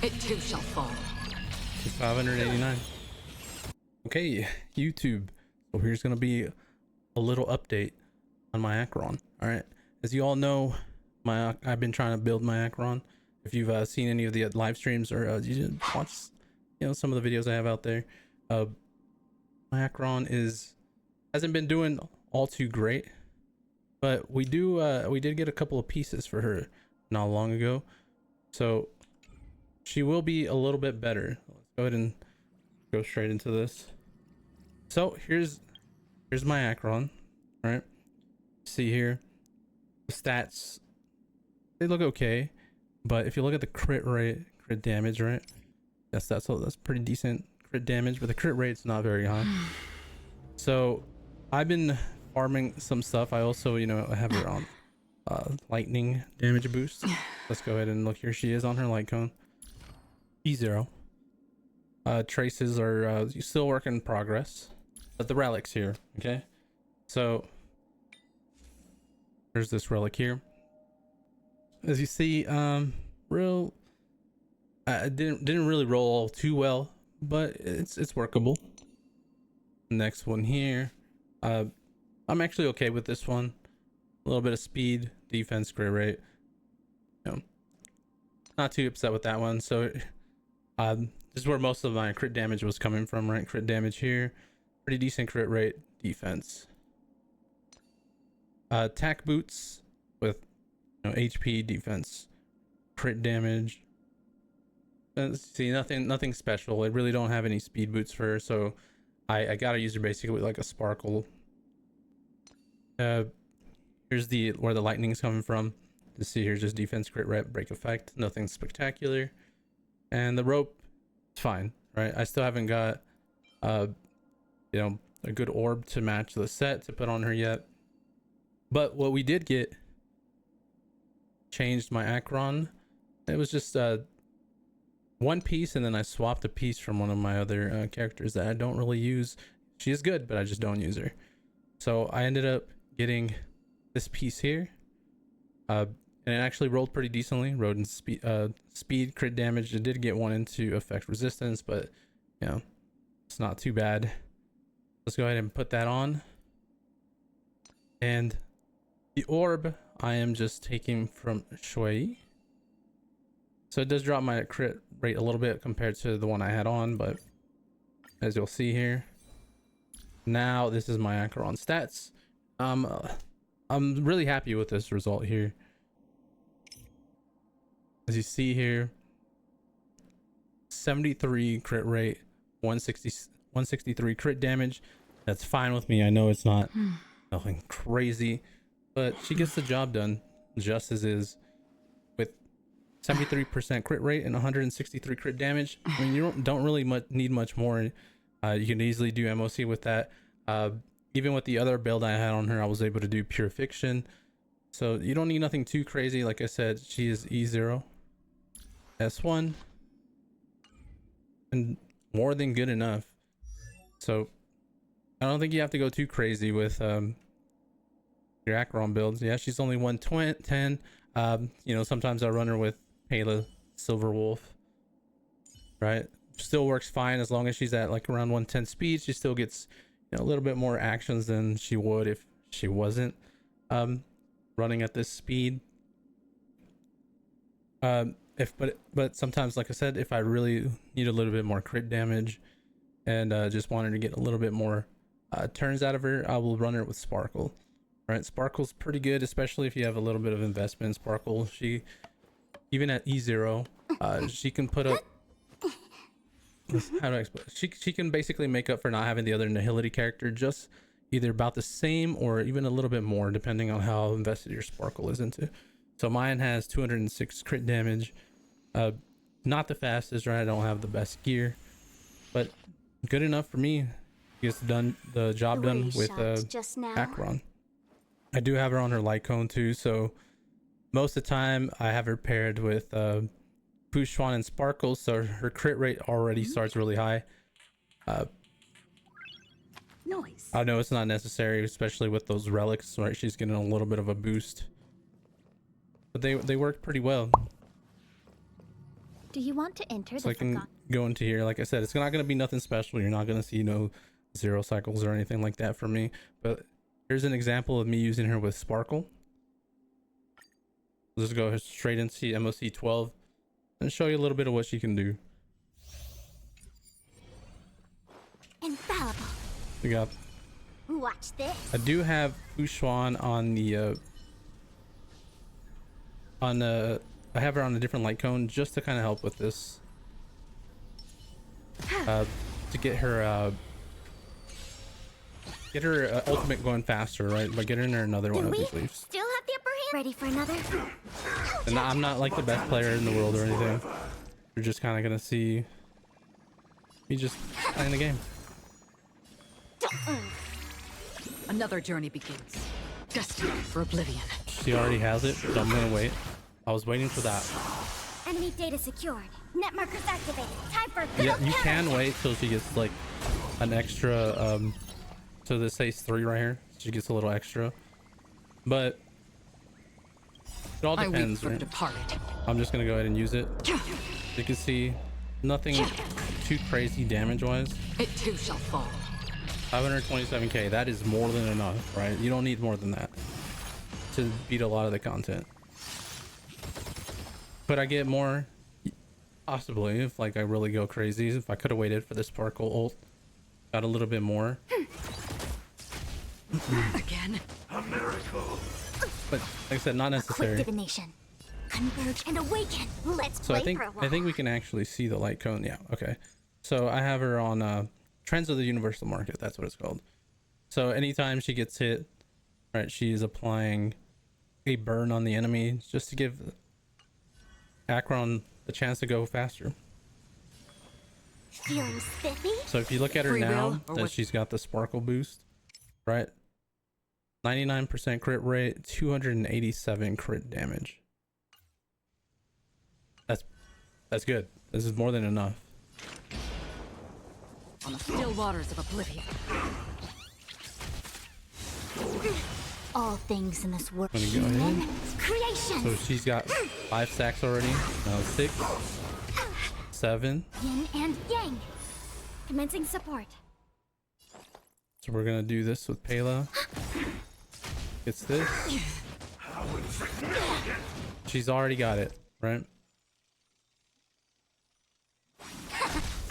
It too shall fall. 589. Okay, YouTube. So here's gonna be a little update on my Acheron. All right, as you all know, I've been trying to build my Acheron. If you've seen any of the live streams or you just watch, some of the videos I have out there, my Acheron hasn't been doing all too great, but we did get a couple of pieces for her not long ago, so she will be a little bit better. Let's go ahead and go straight into this. So here's my Acheron. All right, see here, the stats, they look okay, but if you look at the crit damage, right? Yes, that's pretty decent crit damage, but the crit rate's not very high. So I've been farming some stuff. I also, I have her on lightning damage boost. Let's go ahead and look. Here she is on her light cone. E0. Traces are still work in progress, but the relic's here. Okay, so there's this relic here. As you see, I didn't really roll too well, but it's workable. Next one here, I'm actually okay with this one. A little bit of speed, defense, crit rate. Not too upset with that one. So this is where most of my crit damage was coming from, right? Crit damage here, pretty decent crit rate, defense. Attack boots with HP, defense, crit damage. See, nothing special. I really don't have any speed boots for her, so I gotta use her basically like a sparkle. Here's where the lightning's coming from. You see here's just defense, crit rep, break effect, nothing spectacular. And the rope, it's fine, right? I still haven't got a good orb to match the set to put on her yet. But what we did get changed my Acheron. It was just one piece, and then I swapped a piece from one of my other characters that I don't really use. She is good, but I just don't use her. So I ended up getting this piece here, and it actually rolled pretty decently. Rode in speed, crit damage. It did get one into effect resistance, but it's not too bad. Let's go ahead and put that on. And the orb I am just taking from Shui. So it does drop my crit rate a little bit compared to the one I had on, but as you'll see here, now this is my Acheron stats. I'm really happy with this result here. As you see here, 73 crit rate, 163 crit damage. That's fine with me. I know it's not nothing crazy, but she gets the job done just as is. 73% crit rate and 163 crit damage. I mean, you don't really need much more. You can easily do MoC with that. Even with the other build I had on her, I was able to do pure fiction. So you don't need nothing too crazy. Like I said, she is E0, S1, and more than good enough. So I don't think you have to go too crazy with your Acheron builds. Yeah, she's only 110. Sometimes I run her with Pela Silver Wolf, right? Still works fine as long as she's at like around 110 speed. She still gets a little bit more actions than she would if she wasn't running at this speed. But sometimes, like I said, if I really need a little bit more crit damage and just wanted to get a little bit more turns out of her, I will run her with Sparkle. Right, Sparkle's pretty good, especially if you have a little bit of investment in Sparkle. She, even at E0, she can put up. How do I explain? She can basically make up for not having the other Nihility character, just either about the same or even a little bit more, depending on how invested your Sparkle is into. So mine has 206 crit damage. Not the fastest, right? I don't have the best gear, but good enough for me. Gets the job done with Acheron. I do have her on her light cone too, so most of the time I have her paired with Pushwan and Sparkle, so her crit rate already starts really high. Noise. I know it's not necessary, especially with those relics, right? She's getting a little bit of a boost, but they work pretty well. Do you want to enter So the I can forgotten? go into here. Like I said, it's not going to be nothing special. You're not going to see no 0 cycles or anything like that from me. But here's an example of me using her with Sparkle. Let's go straight into MoC 12 and show you a little bit of what she can do. Infallible. We got. Watch this. I do have Ushuan on the I have her on a different light cone just to kind of help with this. To get her ultimate going faster, right? By getting her another one of these leaves. Still have the upper hand? Ready for another? And I'm not like the best player in the world or anything. You're just kind of gonna see me just playing the game. Another journey begins. Destined for oblivion. She already has it, so I'm gonna wait. I was waiting for that. Enemy data secured. Net markers activated. Time for a good Yeah, old you counter. can wait till she gets like an extra. So this says 3 right here. She gets a little extra, but it all I weep depends. for the Right? departed. I'm just gonna go ahead and use it. You can see nothing too crazy damage wise. It too shall fall. 527k, that is more than enough, right? You don't need more than that to beat a lot of the content. Could I get more? Possibly, if like I really go crazy. If I could have waited for the Sparkle ult, got a little bit more. Again. A miracle. But like I said, not Quick necessary. divination. Converge and awaken. Let's So play I think for a while. we can actually see the light cone. Yeah, okay. So I have her on Trends of the Universal Market. That's what it's called. So anytime she gets hit, right, she is applying a burn on the enemy just to give Acheron the chance to go faster. Feeling spiffy? So if you look at her Free now, will, or that what? she's got the Sparkle boost, right? 99% crit rate, 287 crit damage. That's good. This is more than enough. On the still waters of oblivion. All things in this world. Let me go ahead. Human creations. So she's got 5 stacks already. Now 6, 7. Yin and yang. Commencing support. So we're gonna do this with Pela. It's this. She's already got it, right?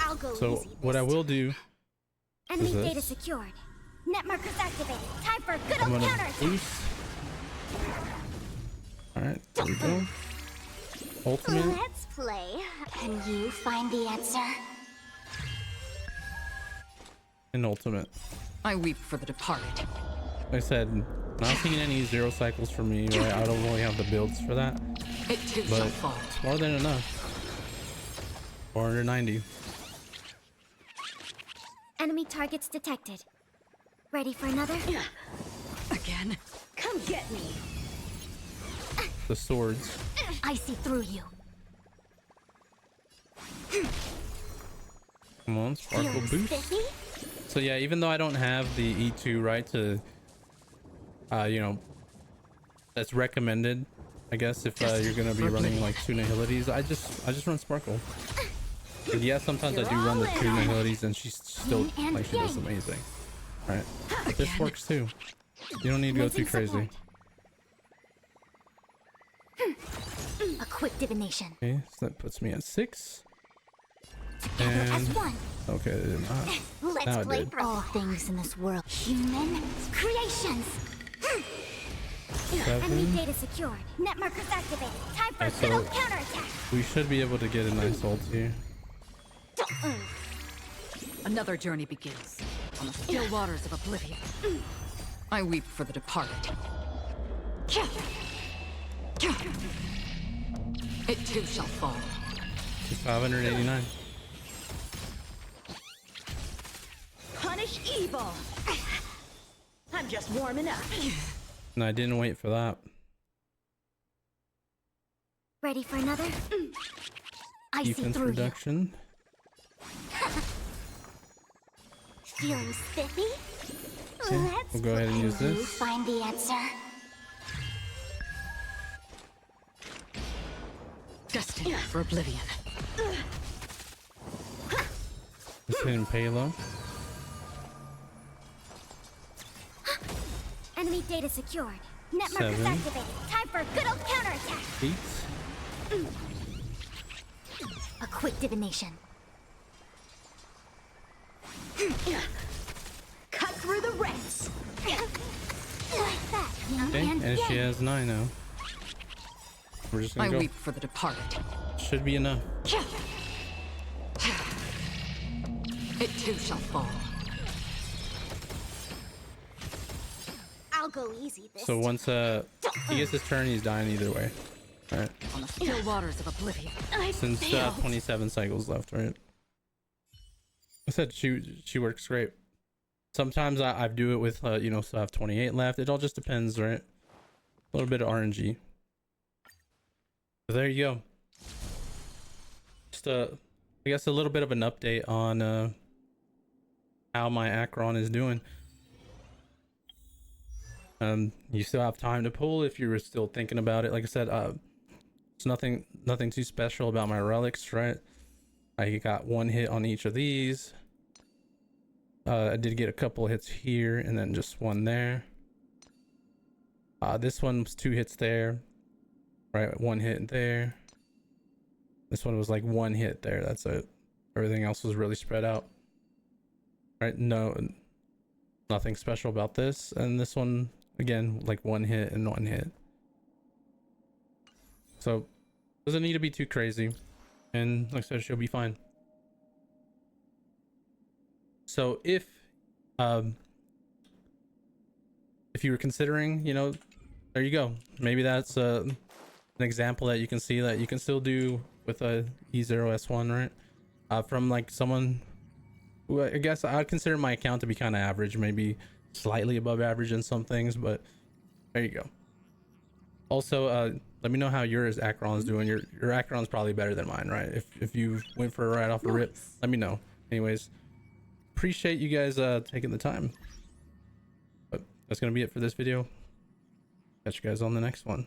I'll go So easy what I this will do, Enemy is this. data secured. Net markers activated. Time for a good I'm old gonna counter. boost. All right, there we go. Ultimate. Let's play. Can you find the answer? And ultimate. I weep for the departed. Like I said, not seeing any 0 cycles for me, right? I don't really have the builds for that, It too but shall fall. it's more than enough. 490. Enemy targets detected. Ready for another? Again. Come get me. The swords. I see through you. Come on, Sparkle Feeling boost. spiffy? So yeah, even though I don't have the E2 right to, you know, that's recommended, I guess if you're gonna be running like 2 nihilities, I just run Sparkle. And yeah, sometimes I do run the 2 nihilities, and she's still like she does amazing. All right, but this works too. You don't need to go too Commencing crazy. support. A quick divination. Okay, so that puts me at 6. Together as And one. okay, it did not. Let's Now it play did. for all things in this world. Human creations. Enemy 7. data secured. Net markers activated. Time for a Okay, good so- old counterattack. We should be able to get a nice ult here. Another journey begins. On the still waters of oblivion. I weep for the departed. It too shall fall. 589. Punish evil. I'm just warming up. And I didn't wait for that. Ready for another? I see Defense through reduction. you. Feeling spiffy? Okay, Let's we'll go ahead and use Can you this. find the answer? Destined for oblivion. Just hitting payload. Enemy data secured. Net markers 7. activated. Time for a good old counterattack. 8. A quick divination. Cut through the ranks. Like that. Okay, and she has 9 now. We're just I gonna go. weep for the departed. Should be enough. It too shall fall. I'll go easy this So once he gets his turn, he's dying either way. Alright. On the still waters of oblivion. Since 27 cycles left, right? I said she works great. Sometimes I do it with you know, so I have 28 left. It all just depends, right? A little bit of RNG. So there you go. Just I guess a little bit of an update on how my Acheron is doing. You still have time to pull if you were still thinking about it. Like I said, it's nothing too special about my relics, right? I got 1 hit on each of these. I did get a couple hits here and then just 1 there. This one was 2 hits there, right? 1 hit there. This one was like 1 hit there. That's it. Everything else was really spread out, right? No, nothing special about this. And this one, again, like 1 hit and 1 hit. So doesn't need to be too crazy, and like I said, she'll be fine. So if you were considering, you know, there you go. Maybe that's an example that you can see that you can still do with a E0S1, right? From like someone who, I guess I'd consider my account to be kind of average, maybe slightly above average in some things, but there you go. Also, let me know how yours Acheron's doing. Your Acheron's probably better than mine, right? If you went for a right off the rip, let me know. Anyways, appreciate you guys taking the time. But that's gonna be it for this video. Catch you guys on the next one.